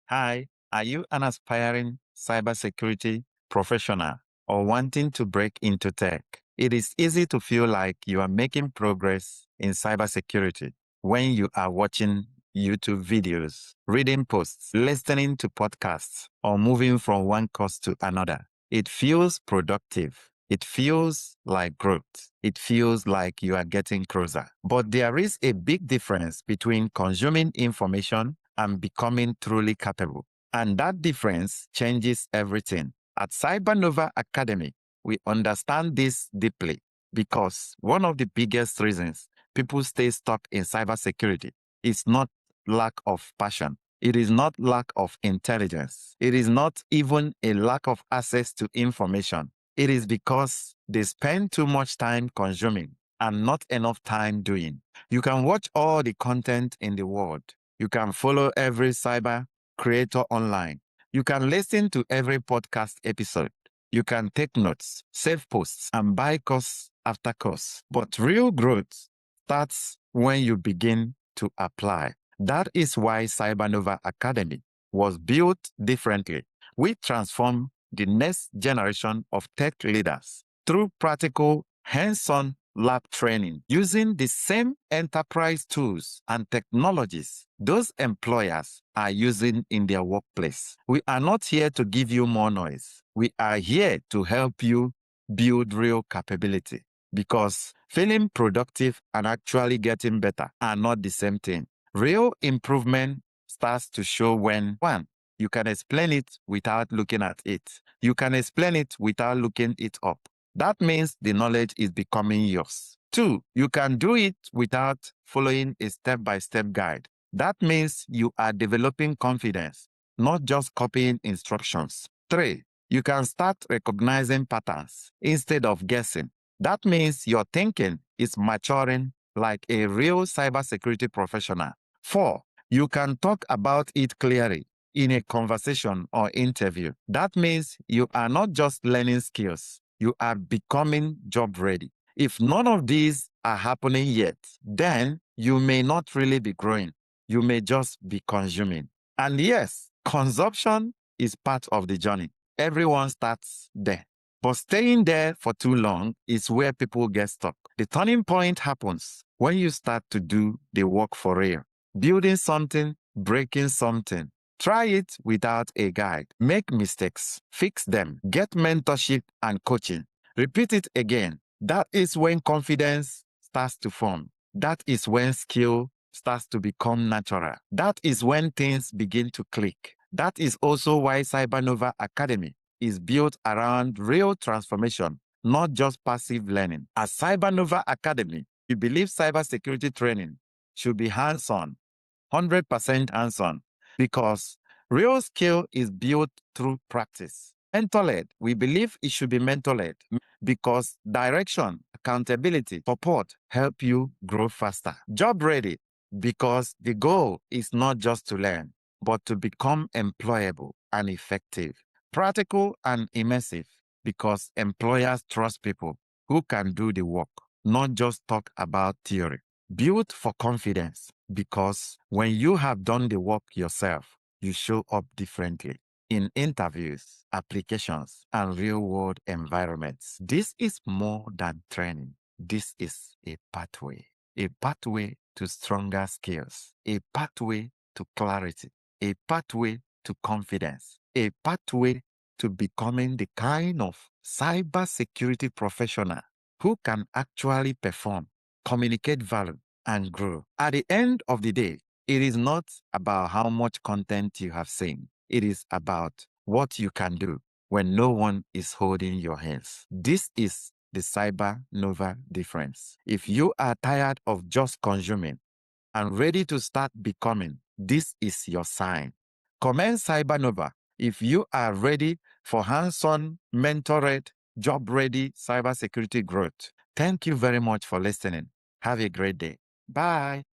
Hi, are you an aspiring cybersecurity professional or wanting to break into tech? It is easy to feel like you are making progress in cybersecurity when you are watching YouTube videos, reading posts, listening to podcasts, or moving from one course to another. It feels productive. It feels like growth. It feels like you are getting closer. But there is a big difference between consuming information and becoming truly capable. And that difference changes everything. At CyberNova Academy, we understand this deeply because one of the biggest reasons people stay stuck in cybersecurity is not lack of passion. It is not lack of intelligence. It is not even a lack of access to information. It is because they spend too much time consuming and not enough time doing. You can watch all the content in the world. You can follow every cyber creator online. You can listen to every podcast episode. You can take notes, save posts, and buy course after course. But real growth starts when you begin to apply. That is why CyberNova Academy was built differently. We transform the next generation of tech leaders through practical, hands-on lab training using the same enterprise tools and technologies those employers are using in their workplace. We are not here to give you more noise. We are here to help you build real capability because feeling productive and actually getting better are not the same thing. Real improvement starts to show when, one, you can explain it without looking at it. You can explain it without looking it up. That means the knowledge is becoming yours. Two, you can do it without following a step-by-step guide. That means you are developing confidence, not just copying instructions. Three, you can start recognizing patterns instead of guessing. That means your thinking is maturing like a real cybersecurity professional. Four, you can talk about it clearly in a conversation or interview. That means you are not just learning skills, you are becoming job ready. If none of these are happening yet, then you may not really be growing. You may just be consuming. And yes, consumption is part of the journey. Everyone starts there. But staying there for too long is where people get stuck. The turning point happens when you start to do the work for real. Building something, breaking something. Try it without a guide. Make mistakes, fix them, get mentorship and coaching. Repeat it again. That is when confidence starts to form. That is when skill starts to become natural. That is when things begin to click. That is also why CyberNova Academy is built around real transformation, not just passive learning. At CyberNova Academy, we believe cybersecurity training should be hands-on, 100% hands-on, because real skill is built through practice. Mentor-led, we believe it should be mentor-led because direction, accountability, support help you grow faster. Job ready, because the goal is not just to learn, but to become employable and effective. Practical and immersive, because employers trust people who can do the work, not just talk about theory. Built for confidence, because when you have done the work yourself, you show up differently in interviews, applications, and real-world environments. This is more than training. This is a pathway to stronger skills, a pathway to clarity, a pathway to confidence, a pathway to becoming the kind of cybersecurity professional who can actually perform, communicate value, and grow. At the end of the day, it is not about how much content you have seen. It is about what you can do when no one is holding your hands. This is the Cyber Nova difference. If you are tired of just consuming and ready to start becoming, this is your sign. Comment Cyber Nova if you are ready for hands-on, mentored, job-ready cybersecurity growth. Thank you very much for listening. Have a great day. Bye.